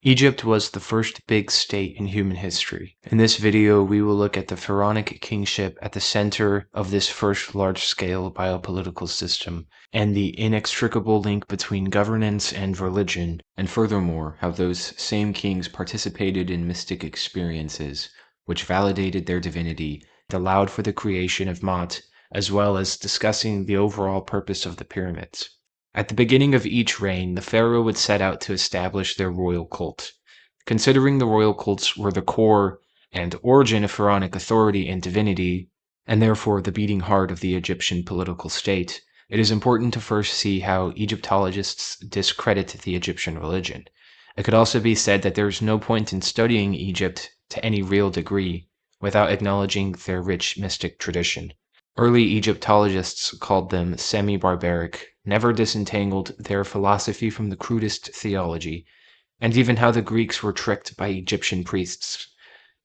Egypt was the first big state in human history. In this video, we will look at the pharaonic kingship at the center of this first large-scale biopolitical system, and the inextricable link between governance and religion, and furthermore, how those same kings participated in mystic experiences, which validated their divinity and allowed for the creation of Maat, as well as discussing the overall purpose of the pyramids. At the beginning of each reign, the pharaoh would set out to establish their royal cult. Considering the royal cults were the core and origin of pharaonic authority and divinity, and therefore the beating heart of the Egyptian political state, it is important to first see how Egyptologists discredit the Egyptian religion. It could also be said that there is no point in studying Egypt to any real degree without acknowledging their rich mystic tradition. Early Egyptologists called them semi-barbaric, never disentangled their philosophy from the crudest theology, and even how the Greeks were tricked by Egyptian priests.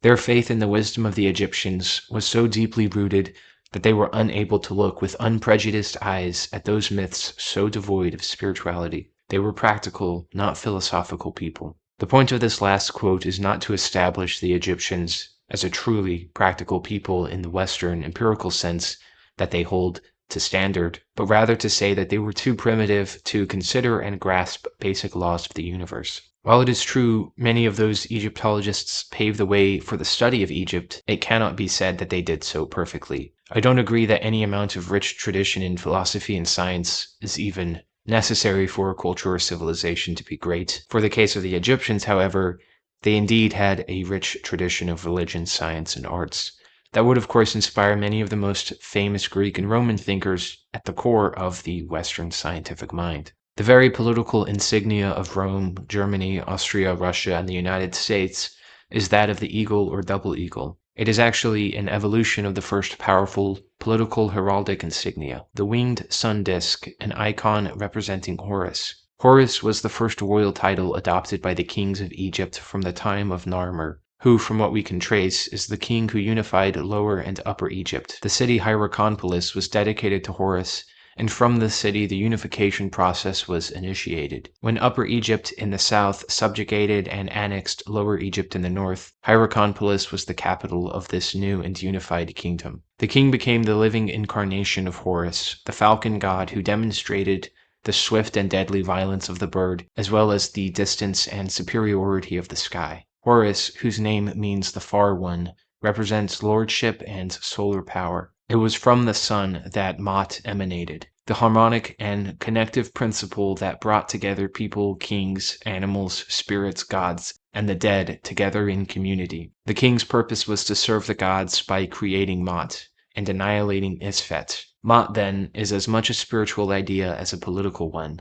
Their faith in the wisdom of the Egyptians was so deeply rooted that they were unable to look with unprejudiced eyes at those myths so devoid of spirituality. They were practical, not philosophical people. The point of this last quote is not to establish the Egyptians as a truly practical people in the Western empirical sense that they hold to standard, but rather to say that they were too primitive to consider and grasp basic laws of the universe. While it is true many of those Egyptologists paved the way for the study of Egypt, it cannot be said that they did so perfectly. I don't agree that any amount of rich tradition in philosophy and science is even necessary for a culture or civilization to be great. For the case of the Egyptians, however, they indeed had a rich tradition of religion, science, and arts that would of course inspire many of the most famous Greek and Roman thinkers at the core of the Western scientific mind. The very political insignia of Rome, Germany, Austria, Russia, and the United States is that of the eagle or double eagle. It is actually an evolution of the first powerful political heraldic insignia, the winged sun disk, an icon representing Horus. Horus was the first royal title adopted by the kings of Egypt from the time of Narmer, who, from what we can trace, is the king who unified Lower and Upper Egypt. The city Hierakonpolis was dedicated to Horus, and from the city the unification process was initiated. When Upper Egypt in the south subjugated and annexed Lower Egypt in the north, Hierakonpolis was the capital of this new and unified kingdom. The king became the living incarnation of Horus, the falcon god who demonstrated the swift and deadly violence of the bird, as well as the distance and superiority of the sky. Horus, whose name means the far one, represents lordship and solar power. It was from the sun that Maat emanated, the harmonic and connective principle that brought together people, kings, animals, spirits, gods, and the dead together in community. The king's purpose was to serve the gods by creating Maat and annihilating Isfet. Maat, then, is as much a spiritual idea as a political one.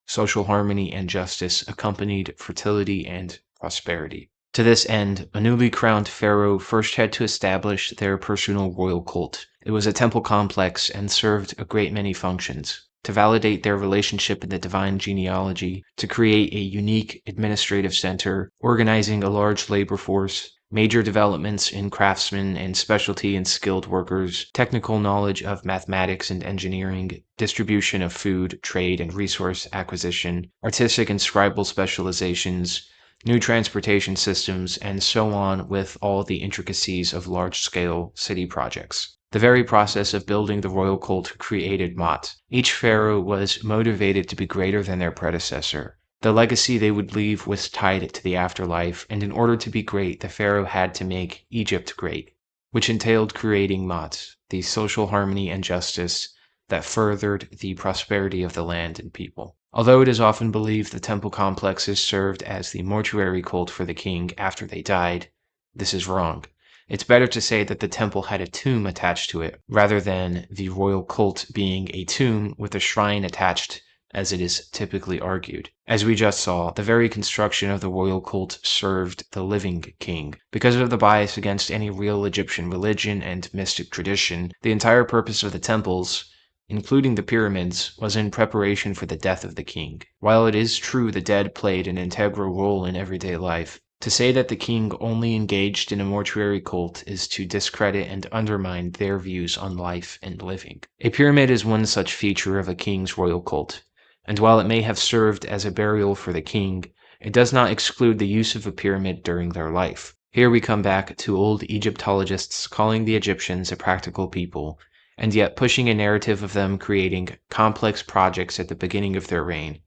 Social harmony and justice accompanied fertility and prosperity. To this end, a newly crowned pharaoh first had to establish their personal royal cult. It was a temple complex and served a great many functions: to validate their relationship in the divine genealogy, to create a unique administrative center, organizing a large labor force, major developments in craftsmen and specialty and skilled workers, technical knowledge of mathematics and engineering, distribution of food, trade and resource acquisition, artistic and scribal specializations, new transportation systems, and so on, with all the intricacies of large-scale city projects. The very process of building the royal cult created Maat. Each pharaoh was motivated to be greater than their predecessor. The legacy they would leave was tied to the afterlife, and in order to be great, the pharaoh had to make Egypt great, which entailed creating Maat, the social harmony and justice that furthered the prosperity of the land and people. Although it is often believed the temple complexes served as the mortuary cult for the king after they died, this is wrong. It's better to say that the temple had a tomb attached to it, rather than the royal cult being a tomb with a shrine attached, as it is typically argued. As we just saw, the very construction of the royal cult served the living king. Because of the bias against any real Egyptian religion and mystic tradition, the entire purpose of the temples, including the pyramids, was in preparation for the death of the king. While it is true the dead played an integral role in everyday life, to say that the king only engaged in a mortuary cult is to discredit and undermine their views on life and living. A pyramid is one such feature of a king's royal cult, and while it may have served as a burial for the king, It does not exclude the use of a pyramid during their life. Here we come back to old Egyptologists calling the Egyptians a practical people, and yet pushing a narrative of them creating complex projects at the beginning of their reign,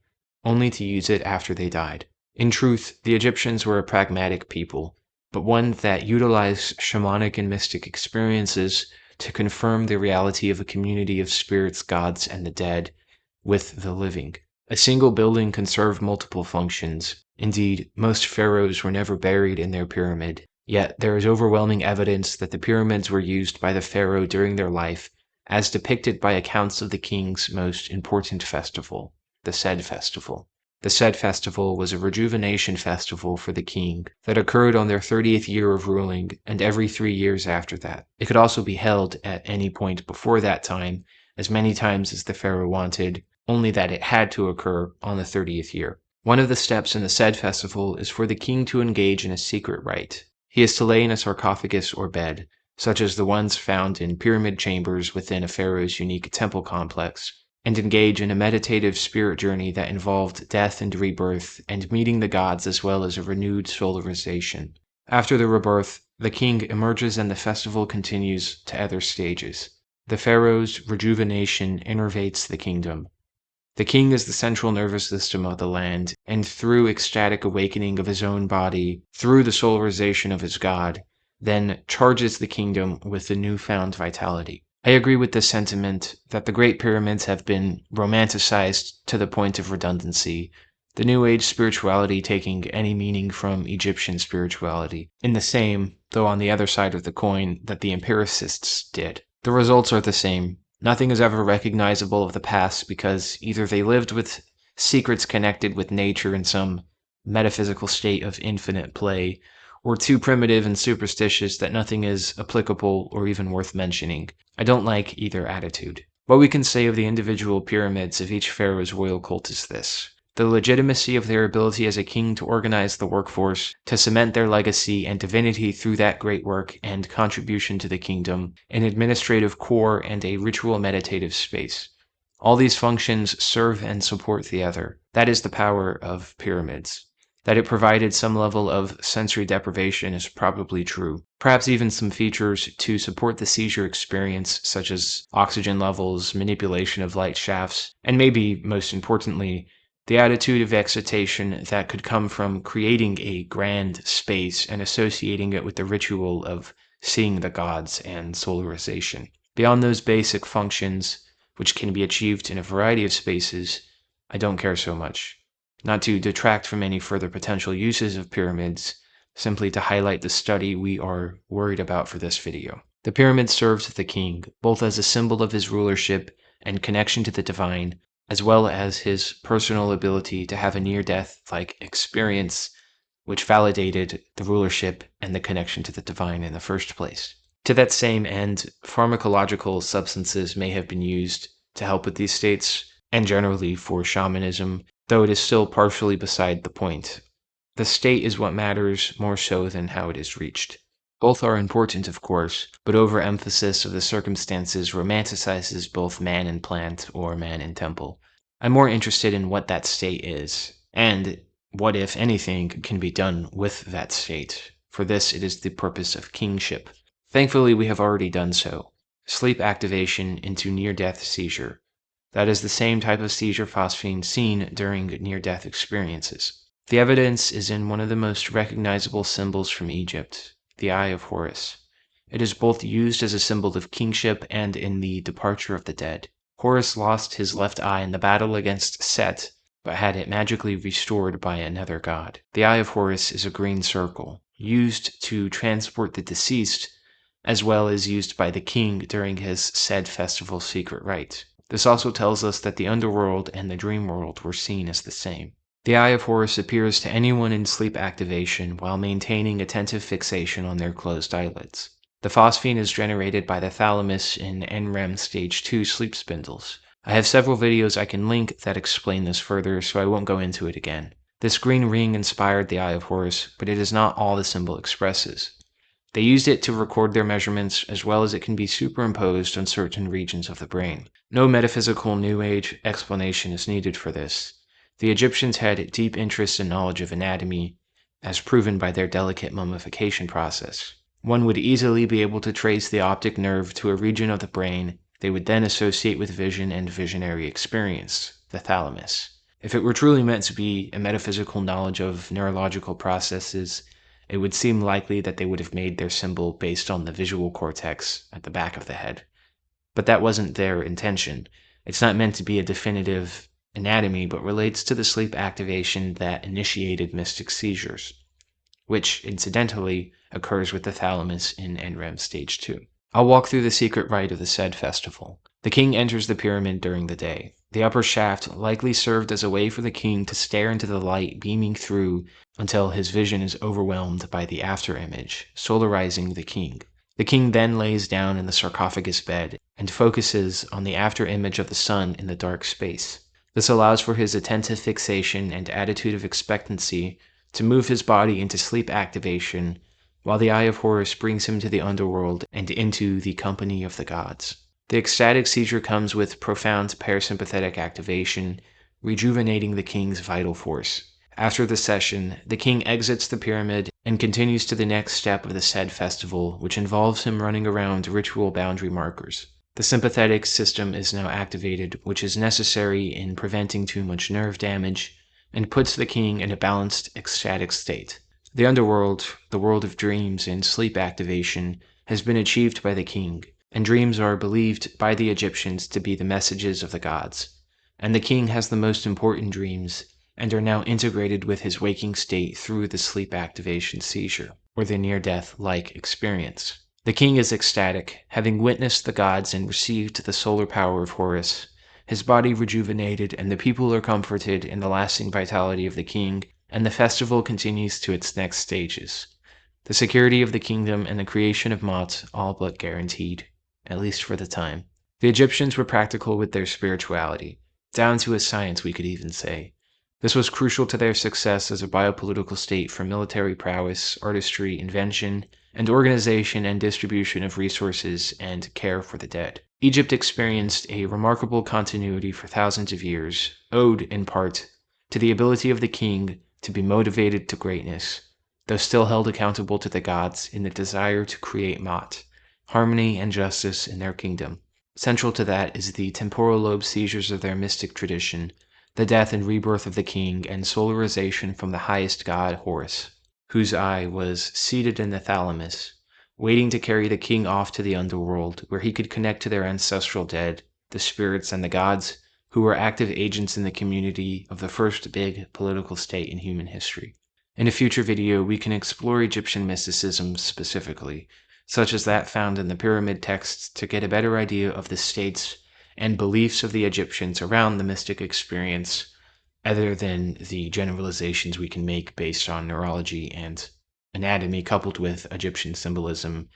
only to use it after they died. In truth, the Egyptians were a pragmatic people, but one that utilized shamanic and mystic experiences to confirm the reality of a community of spirits, gods, and the dead with the living. A single building can serve multiple functions. Indeed, most pharaohs were never buried in their pyramid, yet there is overwhelming evidence that the pyramids were used by the pharaoh during their life, as depicted by accounts of the king's most important festival, the Sed Festival. The Sed Festival was a rejuvenation festival for the king that occurred on their 30th year of ruling and every 3 years after that. It could also be held at any point before that time, as many times as the pharaoh wanted, only that it had to occur on the 30th year. One of the steps in the Sed Festival is for the king to engage in a secret rite. He is to lay in a sarcophagus or bed, such as the ones found in pyramid chambers within a pharaoh's unique temple complex, and engage in a meditative spirit journey that involved death and rebirth and meeting the gods as well as a renewed solarization. After the rebirth, the king emerges and the festival continues to other stages. The pharaoh's rejuvenation innervates the kingdom. The king is the central nervous system of the land, and through ecstatic awakening of his own body, through the solarization of his god, then charges the kingdom with the newfound vitality. I agree with this sentiment that the Great Pyramids have been romanticized to the point of redundancy, the New Age spirituality taking any meaning from Egyptian spirituality, in the same, though on the other side of the coin, that the empiricists did. The results are the same. Nothing is ever recognizable of the past because either they lived with secrets connected with nature in some metaphysical state of infinite play, or too primitive and superstitious that nothing is applicable or even worth mentioning. I don't like either attitude. What we can say of the individual pyramids of each pharaoh's royal cult is this: the legitimacy of their ability as a king to organize the workforce, to cement their legacy and divinity through that great work and contribution to the kingdom, an administrative core and a ritual meditative space. All these functions serve and support the other. That is the power of pyramids. That it provided some level of sensory deprivation is probably true. Perhaps even some features to support the seizure experience, such as oxygen levels, manipulation of light shafts, and maybe, most importantly, the attitude of excitation that could come from creating a grand space and associating it with the ritual of seeing the gods and solarization. Beyond those basic functions, which can be achieved in a variety of spaces, I don't care so much. Not to detract from any further potential uses of pyramids, simply to highlight the study we are worried about for this video. The pyramid serves the king, both as a symbol of his rulership and connection to the divine, as well as his personal ability to have a near-death-like experience which validated the rulership and the connection to the divine in the first place. To that same end, pharmacological substances may have been used to help with these states, and generally for shamanism, though it is still partially beside the point. The state is what matters more so than how it is reached. Both are important, of course, but overemphasis of the circumstances romanticizes both man and plant or man and temple. I'm more interested in what that state is, and what, if anything, can be done with that state. For this, it is the purpose of kingship. Thankfully, we have already done so. Sleep activation into near-death seizure. That is the same type of seizure phosphine seen during near-death experiences. The evidence is in one of the most recognizable symbols from Egypt, the Eye of Horus. It is both used as a symbol of kingship and in the departure of the dead. Horus lost his left eye in the battle against Set, but had it magically restored by another god. The Eye of Horus is a green circle, used to transport the deceased, as well as used by the king during his Sed festival secret rite. This also tells us that the underworld and the dream world were seen as the same. The Eye of Horus appears to anyone in sleep activation while maintaining attentive fixation on their closed eyelids. The phosphine is generated by the thalamus in NREM stage 2 sleep spindles. I have several videos I can link that explain this further, so I won't go into it again. This green ring inspired the Eye of Horus, but it is not all the symbol expresses. They used it to record their measurements as well as it can be superimposed on certain regions of the brain. No metaphysical New Age explanation is needed for this. The Egyptians had deep interest and knowledge of anatomy, as proven by their delicate mummification process. One would easily be able to trace the optic nerve to a region of the brain they would then associate with vision and visionary experience, the thalamus. If it were truly meant to be a metaphysical knowledge of neurological processes, it would seem likely that they would have made their symbol based on the visual cortex at the back of the head. But that wasn't their intention. It's not meant to be a definitive anatomy, but relates to the sleep activation that initiated mystic seizures, which, incidentally, occurs with the thalamus in NREM Stage 2. I'll walk through the secret rite of the said festival. The king enters the pyramid during the day. The upper shaft likely served as a way for the king to stare into the light beaming through until his vision is overwhelmed by the afterimage, solarizing the king. The king then lays down in the sarcophagus bed and focuses on the afterimage of the sun in the dark space. This allows for his attentive fixation and attitude of expectancy to move his body into sleep activation, while the eye of Horus brings him to the underworld and into the company of the gods. The ecstatic seizure comes with profound parasympathetic activation, rejuvenating the king's vital force. After the session, the king exits the pyramid and continues to the next step of the said festival, which involves him running around ritual boundary markers. The sympathetic system is now activated, which is necessary in preventing too much nerve damage, and puts the king in a balanced, ecstatic state. The underworld, the world of dreams and sleep activation, has been achieved by the king, and dreams are believed by the Egyptians to be the messages of the gods. And the king has the most important dreams, and are now integrated with his waking state through the sleep activation seizure, or the near-death-like experience. The king is ecstatic, having witnessed the gods and received the solar power of Horus. His body rejuvenated, and the people are comforted in the lasting vitality of the king, and the festival continues to its next stages. The security of the kingdom and the creation of Mot all but guaranteed, at least for the time. The Egyptians were practical with their spirituality, down to a science we could even say. This was crucial to their success as a biopolitical state for military prowess, artistry, invention, and organization and distribution of resources and care for the dead. Egypt experienced a remarkable continuity for thousands of years, owed, in part, to the ability of the king to be motivated to greatness, though still held accountable to the gods in the desire to create Mot, harmony and justice in their kingdom. Central to that is the temporal lobe seizures of their mystic tradition, the death and rebirth of the king, and solarization from the highest god, Horus, whose eye was seated in the thalamus, waiting to carry the king off to the underworld, where he could connect to their ancestral dead, the spirits and the gods, who were active agents in the community of the first big political state in human history. In a future video, we can explore Egyptian mysticism specifically, such as that found in the pyramid texts, to get a better idea of the states and beliefs of the Egyptians around the mystic experience, other than the generalizations we can make based on neurology and anatomy coupled with Egyptian symbolism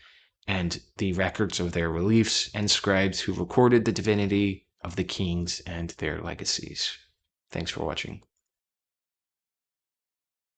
and the records of their reliefs and scribes who recorded the divinity of the kings and their legacies. Thanks for watching.